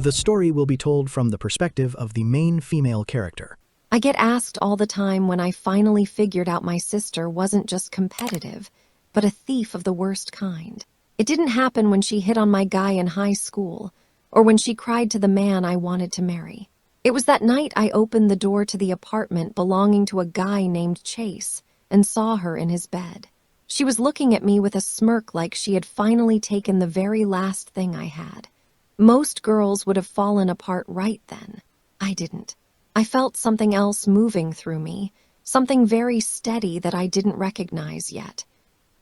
The story will be told from the perspective of the main female character. I get asked all the time when I finally figured out my sister wasn't just competitive, but a thief of the worst kind. It didn't happen when she hit on my guy in high school, or when she cried to the man I wanted to marry. It was that night I opened the door to the apartment belonging to a guy named Chase and saw her in his bed. She was looking at me with a smirk like she had finally taken the very last thing I had. Most girls would have fallen apart right then. I didn't. I felt something else moving through me, something very steady that I didn't recognize yet.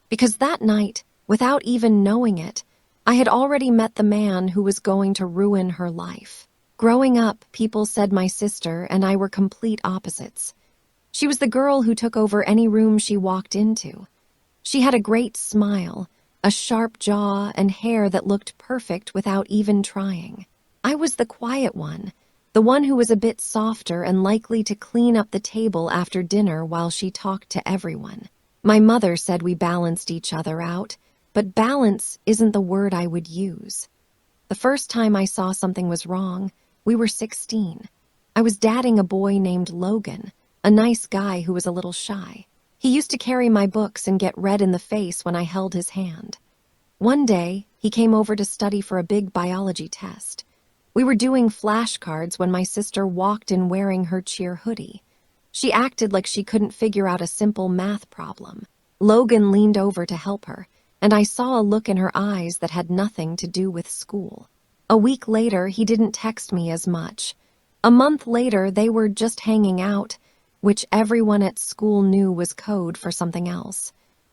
Because that night, without even knowing it, I had already met the man who was going to ruin her life. Growing up, people said my sister and I were complete opposites. She was the girl who took over any room she walked into. She had a great smile, a sharp jaw, and hair that looked perfect without even trying. I was the quiet one, the one who was a bit softer and likely to clean up the table after dinner while she talked to everyone. My mother said we balanced each other out, but balance isn't the word I would use. The first time I saw something was wrong, we were 16. I was dating a boy named Logan, a nice guy who was a little shy. He used to carry my books and get red in the face when I held his hand. One day, he came over to study for a big biology test. We were doing flashcards when my sister walked in wearing her cheer hoodie. She acted like she couldn't figure out a simple math problem. Logan leaned over to help her, and I saw a look in her eyes that had nothing to do with school. A week later, he didn't text me as much. A month later, they were just hanging out, which everyone at school knew was code for something else.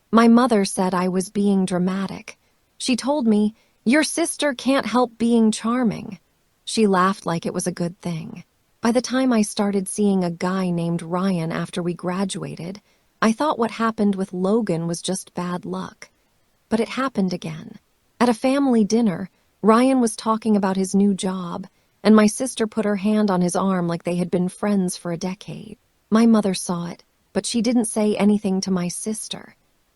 My mother said I was being dramatic. She told me, "Your sister can't help being charming." She laughed like it was a good thing. By the time I started seeing a guy named Ryan after we graduated, I thought what happened with Logan was just bad luck. But it happened again. At a family dinner, Ryan was talking about his new job, and my sister put her hand on his arm like they had been friends for a decade. My mother saw it, but she didn't say anything to my sister.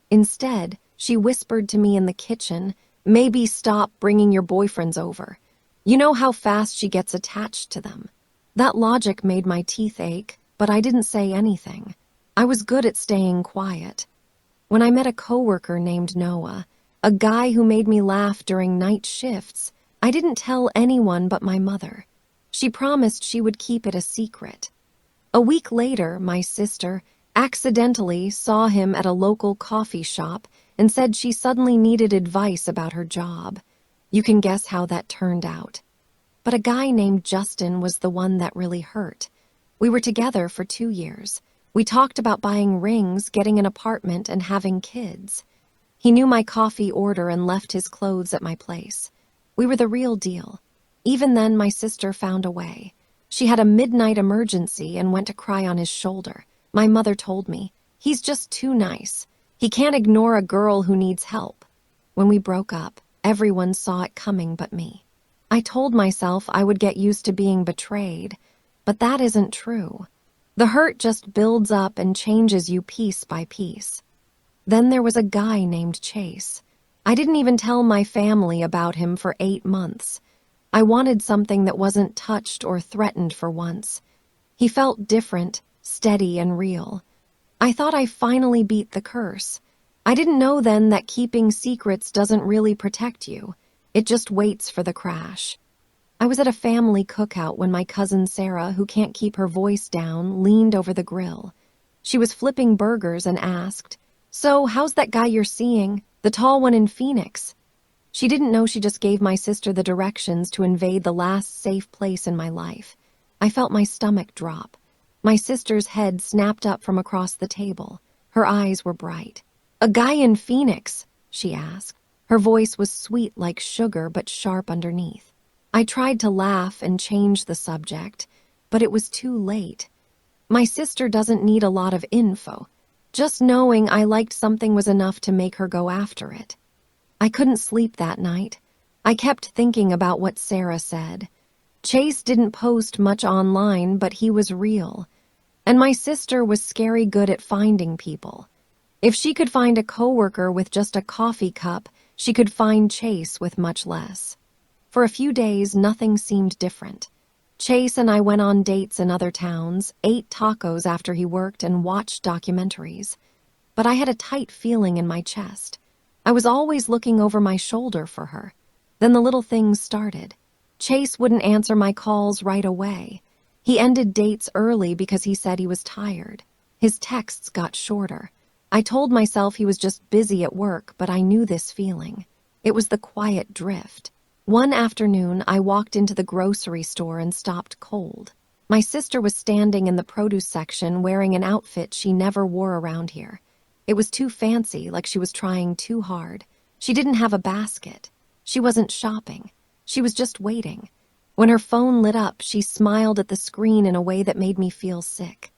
Instead, she whispered to me in the kitchen, "Maybe stop bringing your boyfriends over. You know how fast she gets attached to them." That logic made my teeth ache, but I didn't say anything. I was good at staying quiet. When I met a coworker named Noah, a guy who made me laugh during night shifts, I didn't tell anyone but my mother. She promised she would keep it a secret. A week later, my sister accidentally saw him at a local coffee shop and said she suddenly needed advice about her job. You can guess how that turned out. But a guy named Justin was the one that really hurt. We were together for 2 years. We talked about buying rings, getting an apartment, and having kids. He knew my coffee order and left his clothes at my place. We were the real deal. Even then, my sister found a way. She had a midnight emergency and went to cry on his shoulder. My mother told me, "He's just too nice. He can't ignore a girl who needs help." When we broke up, everyone saw it coming but me. I told myself I would get used to being betrayed, but that isn't true. The hurt just builds up and changes you piece by piece. Then there was a guy named Chase. I didn't even tell my family about him for 8 months. I wanted something that wasn't touched or threatened for once. He felt different, steady, and real. I thought I finally beat the curse. I didn't know then that keeping secrets doesn't really protect you. It just waits for the crash. I was at a family cookout when my cousin Sarah, who can't keep her voice down, leaned over the grill. She was flipping burgers and asked, "So, how's that guy you're seeing? The tall one in Phoenix?" She didn't know she just gave my sister the directions to invade the last safe place in my life. I felt my stomach drop. My sister's head snapped up from across the table. Her eyes were bright. "A guy in Phoenix?" she asked. Her voice was sweet like sugar but sharp underneath. I tried to laugh and change the subject, but it was too late. My sister doesn't need a lot of info. Just knowing I liked something was enough to make her go after it. I couldn't sleep that night. I kept thinking about what Sarah said. Chase didn't post much online, but he was real. And my sister was scary good at finding people. If she could find a coworker with just a coffee cup, she could find Chase with much less. For a few days, nothing seemed different. Chase and I went on dates in other towns, ate tacos after he worked, and watched documentaries. But I had a tight feeling in my chest. I was always looking over my shoulder for her. Then the little things started. Chase wouldn't answer my calls right away. He ended dates early because he said he was tired. His texts got shorter. I told myself he was just busy at work, but I knew this feeling. It was the quiet drift. One afternoon, I walked into the grocery store and stopped cold. My sister was standing in the produce section wearing an outfit she never wore around here. It was too fancy, like she was trying too hard. She didn't have a basket. She wasn't shopping. She was just waiting. When her phone lit up, she smiled at the screen in a way that made me feel sick.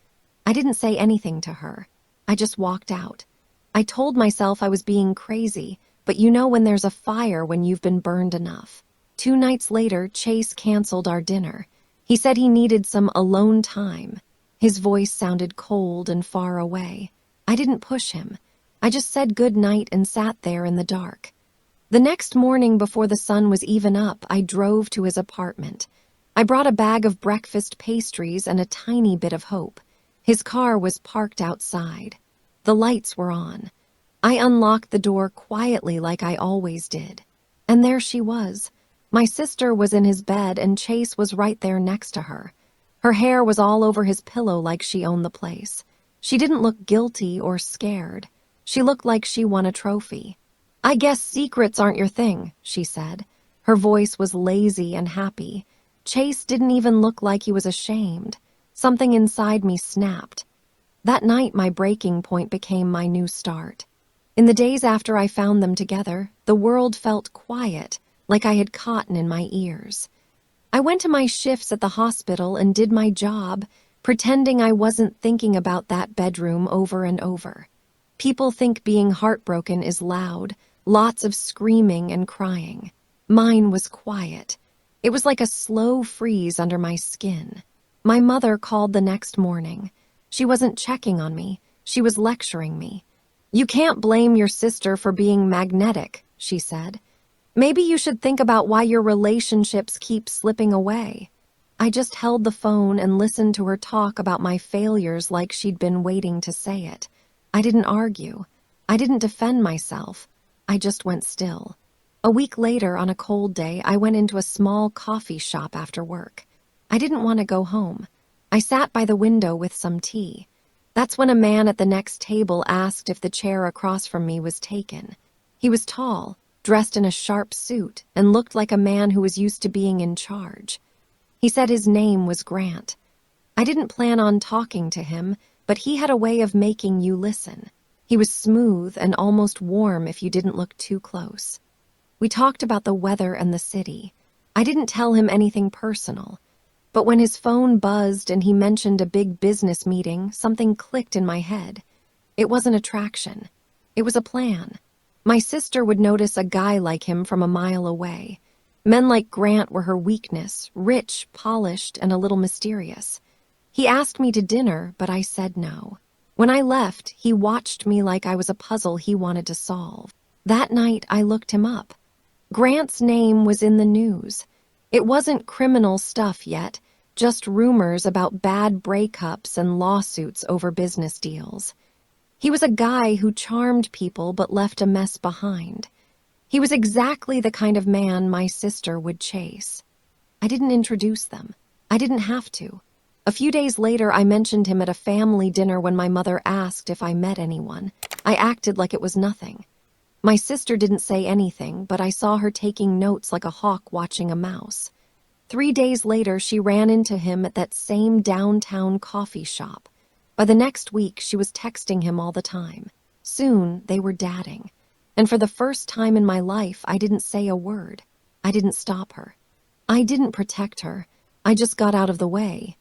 I didn't say anything to her. I just walked out. I told myself I was being crazy, but you know when there's a fire when you've been burned enough. 2 nights later, Chase canceled our dinner. He said he needed some alone time. His voice sounded cold and far away. I didn't push him. I just said good night and sat there in the dark. The next morning, before the sun was even up, I drove to his apartment. I brought a bag of breakfast pastries and a tiny bit of hope. His car was parked outside. The lights were on. I unlocked the door quietly like I always did. And there she was. My sister was in his bed and Chase was right there next to her. Her hair was all over his pillow like she owned the place. She didn't look guilty or scared. She looked like she won a trophy. "I guess secrets aren't your thing," she said. Her voice was lazy and happy. Chase didn't even look like he was ashamed. Something inside me snapped. That night, my breaking point became my new start. In the days after I found them together, the world felt quiet, like I had cotton in my ears. I went to my shifts at the hospital and did my job, pretending I wasn't thinking about that bedroom over and over. People think being heartbroken is loud, lots of screaming and crying. Mine was quiet. It was like a slow freeze under my skin. My mother called the next morning. She wasn't checking on me. She was lecturing me. "You can't blame your sister for being magnetic," she said. "Maybe you should think about why your relationships keep slipping away." I just held the phone and listened to her talk about my failures like she'd been waiting to say it. I didn't argue. I didn't defend myself. I just went still. A week later, on a cold day, I went into a small coffee shop after work. I didn't want to go home. I sat by the window with some tea. That's when a man at the next table asked if the chair across from me was taken. He was tall, dressed in a sharp suit, and looked like a man who was used to being in charge. He said his name was Grant. I didn't plan on talking to him, but he had a way of making you listen. He was smooth and almost warm if you didn't look too close. We talked about the weather and the city. I didn't tell him anything personal. But when his phone buzzed and he mentioned a big business meeting, something clicked in my head. It wasn't attraction. It was a plan. My sister would notice a guy like him from a mile away. Men like Grant were her weakness, rich, polished, and a little mysterious. He asked me to dinner, but I said no. When I left, he watched me like I was a puzzle he wanted to solve. That night, I looked him up. Grant's name was in the news. It wasn't criminal stuff yet, just rumors about bad breakups and lawsuits over business deals. He was a guy who charmed people but left a mess behind. He was exactly the kind of man my sister would chase. I didn't introduce them. I didn't have to. A few days later, I mentioned him at a family dinner when my mother asked if I met anyone. I acted like it was nothing. My sister didn't say anything, but I saw her taking notes like a hawk watching a mouse. 3 days later, she ran into him at that same downtown coffee shop. By the next week, she was texting him all the time. Soon, they were dating. And for the first time in my life, I didn't say a word. I didn't stop her. I didn't protect her. I just got out of the way.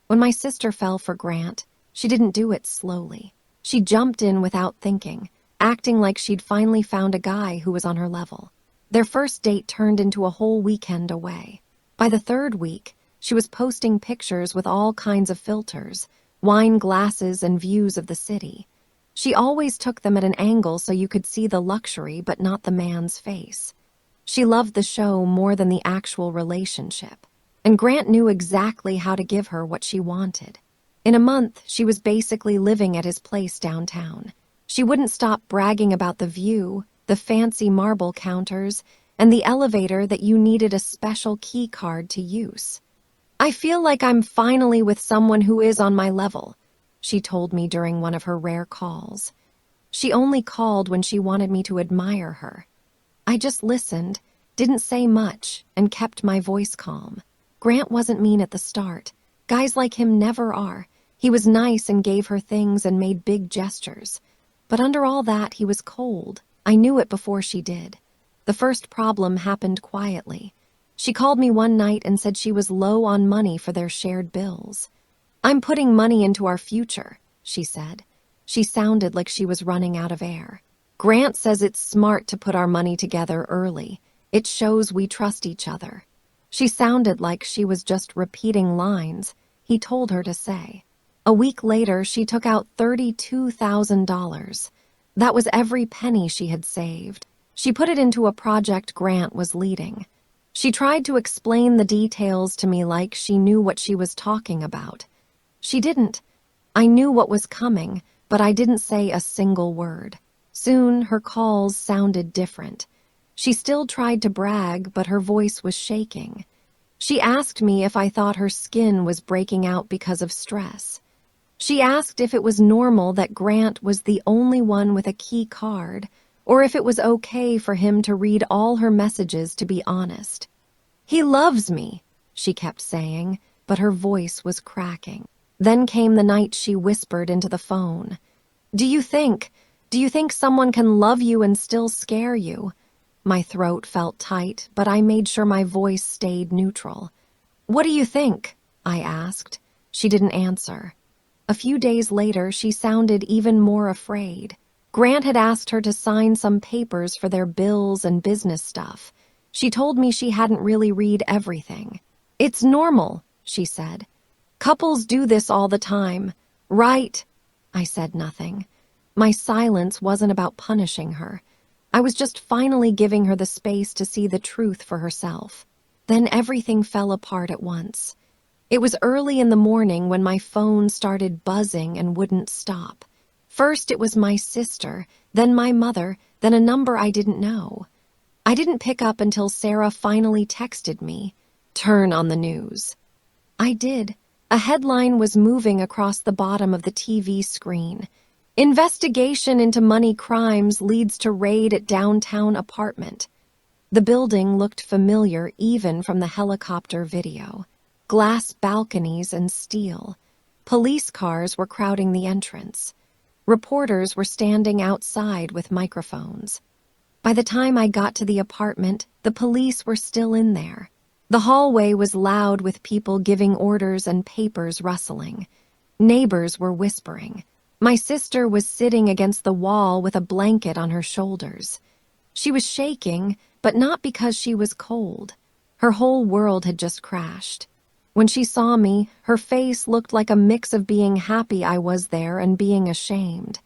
When my sister fell for Grant, she didn't do it slowly. She jumped in without thinking, acting like she'd finally found a guy who was on her level. Their first date turned into a whole weekend away. By the 3rd week, she was posting pictures with all kinds of filters, wine glasses and views of the city. She always took them at an angle so you could see the luxury but not the man's face. She loved the show more than the actual relationship, and Grant knew exactly how to give her what she wanted. In a month, she was basically living at his place downtown. She wouldn't stop bragging about the view, the fancy marble counters, and the elevator that you needed a special key card to use. "I feel like I'm finally with someone who is on my level," she told me during one of her rare calls. She only called when she wanted me to admire her. I just listened, didn't say much, and kept my voice calm. Grant wasn't mean at the start. Guys like him never are. He was nice and gave her things and made big gestures. But under all that, he was cold. I knew it before she did. The first problem happened quietly. She called me one night and said she was low on money for their shared bills. "I'm putting money into our future," she said. She sounded like she was running out of air. "Grant says it's smart to put our money together early. It shows we trust each other." She sounded like she was just repeating lines he told her to say. A week later, she took out $32,000. That was every penny she had saved. She put it into a project Grant was leading. She tried to explain the details to me like she knew what she was talking about. She didn't. I knew what was coming, but I didn't say a single word. Soon, her calls sounded different. She still tried to brag, but her voice was shaking. She asked me if I thought her skin was breaking out because of stress. She asked if it was normal that Grant was the only one with a key card, or if it was okay for him to read all her messages to be honest. "He loves me," she kept saying, but her voice was cracking. Then came the night she whispered into the phone. Do you think someone can love you and still scare you?" My throat felt tight, but I made sure my voice stayed neutral. "What do you think?" I asked. She didn't answer. A few days later, she sounded even more afraid. Grant had asked her to sign some papers for their bills and business stuff. She told me she hadn't really read everything. "It's normal," she said. "Couples do this all the time, right?" I said nothing. My silence wasn't about punishing her. I was just finally giving her the space to see the truth for herself. Then everything fell apart at once. It was early in the morning when my phone started buzzing and wouldn't stop. First it was my sister, then my mother, then a number I didn't know. I didn't pick up until Sarah finally texted me, "Turn on the news." I did. A headline was moving across the bottom of the TV screen. "Investigation into money crimes leads to raid at downtown apartment." The building looked familiar even from the helicopter video. Glass balconies and steel. Police cars were crowding the entrance. Reporters were standing outside with microphones. By the time I got to the apartment, the police were still in there. The hallway was loud with people giving orders and papers rustling. Neighbors were whispering. My sister was sitting against the wall with a blanket on her shoulders. She was shaking, but not because she was cold. Her whole world had just crashed. When she saw me, her face looked like a mix of being happy I was there and being ashamed.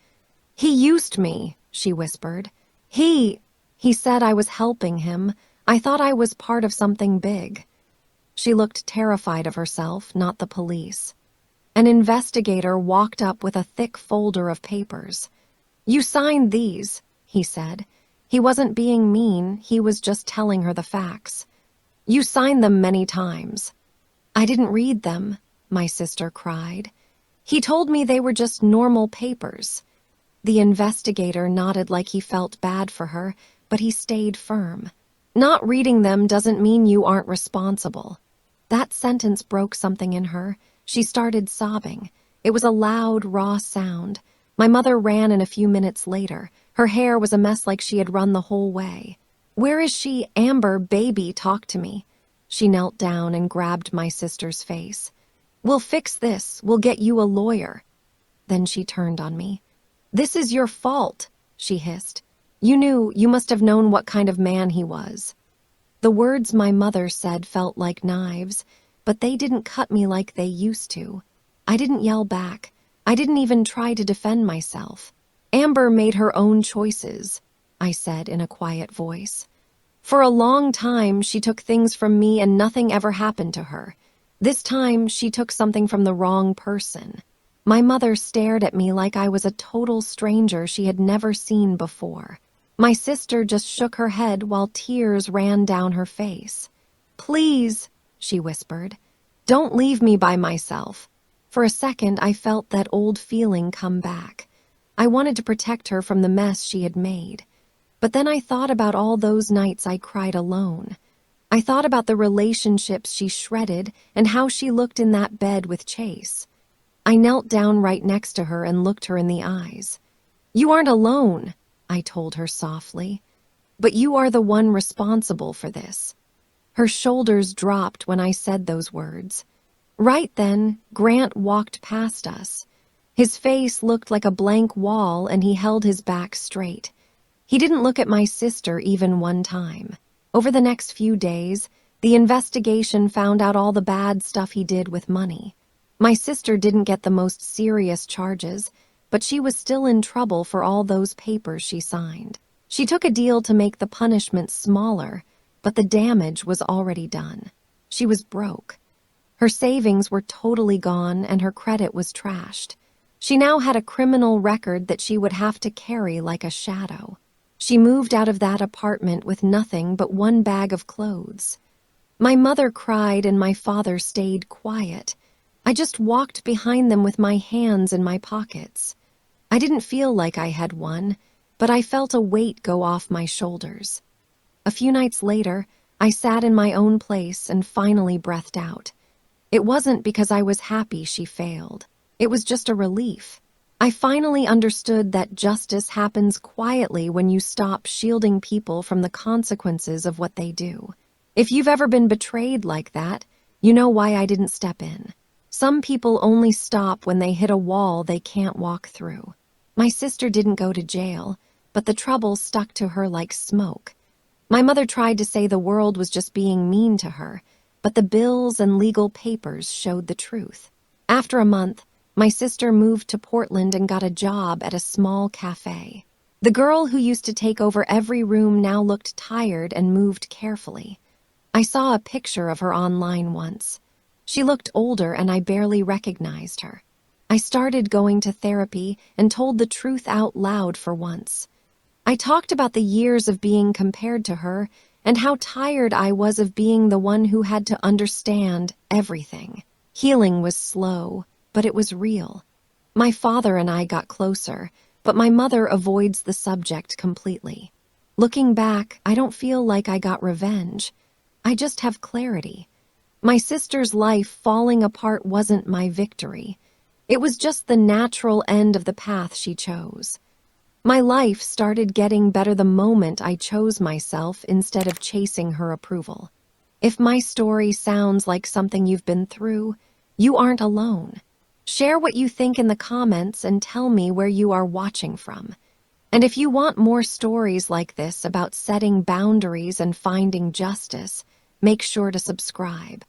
"He used me," she whispered. He said I was helping him. I thought I was part of something big." She looked terrified of herself, not the police. An investigator walked up with a thick folder of papers. "You signed these," he said. He wasn't being mean, he was just telling her the facts. "You signed them many times." "I didn't read them," my sister cried. "He told me they were just normal papers." The investigator nodded like he felt bad for her, but he stayed firm. "Not reading them doesn't mean you aren't responsible." That sentence broke something in her. She started sobbing. It was a loud, raw sound. My mother ran in a few minutes later. Her hair was a mess like she had run the whole way. "Where is she? Amber, baby, talk to me." She knelt down and grabbed my sister's face. "We'll fix this. We'll get you a lawyer." Then she turned on me. "This is your fault," she hissed. You must have known what kind of man he was." The words my mother said felt like knives, but they didn't cut me like they used to. I didn't yell back. I didn't even try to defend myself. Amber made her own choices, I said in a quiet voice. For a long time, she took things from me and nothing ever happened to her. This time, she took something from the wrong person. My mother stared at me like I was a total stranger she had never seen before. My sister just shook her head while tears ran down her face. "Please," she whispered, "don't leave me by myself." For a second, I felt that old feeling come back. I wanted to protect her from the mess she had made. But then I thought about all those nights I cried alone. I thought about the relationships she shredded and how she looked in that bed with Chase. I knelt down right next to her and looked her in the eyes. "You aren't alone," I told her softly, "but you are the one responsible for this." Her shoulders dropped when I said those words. Right then, Grant walked past us. His face looked like a blank wall and he held his back straight. He didn't look at my sister even one time. Over the next few days, the investigation found out all the bad stuff he did with money. My sister didn't get the most serious charges, but she was still in trouble for all those papers she signed. She took a deal to make the punishment smaller, but the damage was already done. She was broke. Her savings were totally gone and her credit was trashed. She now had a criminal record that she would have to carry like a shadow. She moved out of that apartment with nothing but one bag of clothes. My mother cried and my father stayed quiet. I just walked behind them with my hands in my pockets. I didn't feel like I had won, but I felt a weight go off my shoulders. A few nights later, I sat in my own place and finally breathed out. It wasn't because I was happy she failed. It was just a relief. I finally understood that justice happens quietly when you stop shielding people from the consequences of what they do. If you've ever been betrayed like that, you know why I didn't step in. Some people only stop when they hit a wall they can't walk through. My sister didn't go to jail, but the trouble stuck to her like smoke. My mother tried to say the world was just being mean to her, but the bills and legal papers showed the truth. After a month, my sister moved to Portland and got a job at a small cafe. The girl who used to take over every room now looked tired and moved carefully. I saw a picture of her online once. She looked older and I barely recognized her. I started going to therapy and told the truth out loud for once. I talked about the years of being compared to her and how tired I was of being the one who had to understand everything. Healing was slow, but it was real. My father and I got closer, but my mother avoids the subject completely. Looking back, I don't feel like I got revenge. I just have clarity. My sister's life falling apart wasn't my victory. It was just the natural end of the path she chose. My life started getting better the moment I chose myself instead of chasing her approval. If my story sounds like something you've been through, you aren't alone. Share what you think in the comments and tell me where you are watching from. And if you want more stories like this about setting boundaries and finding justice, make sure to subscribe.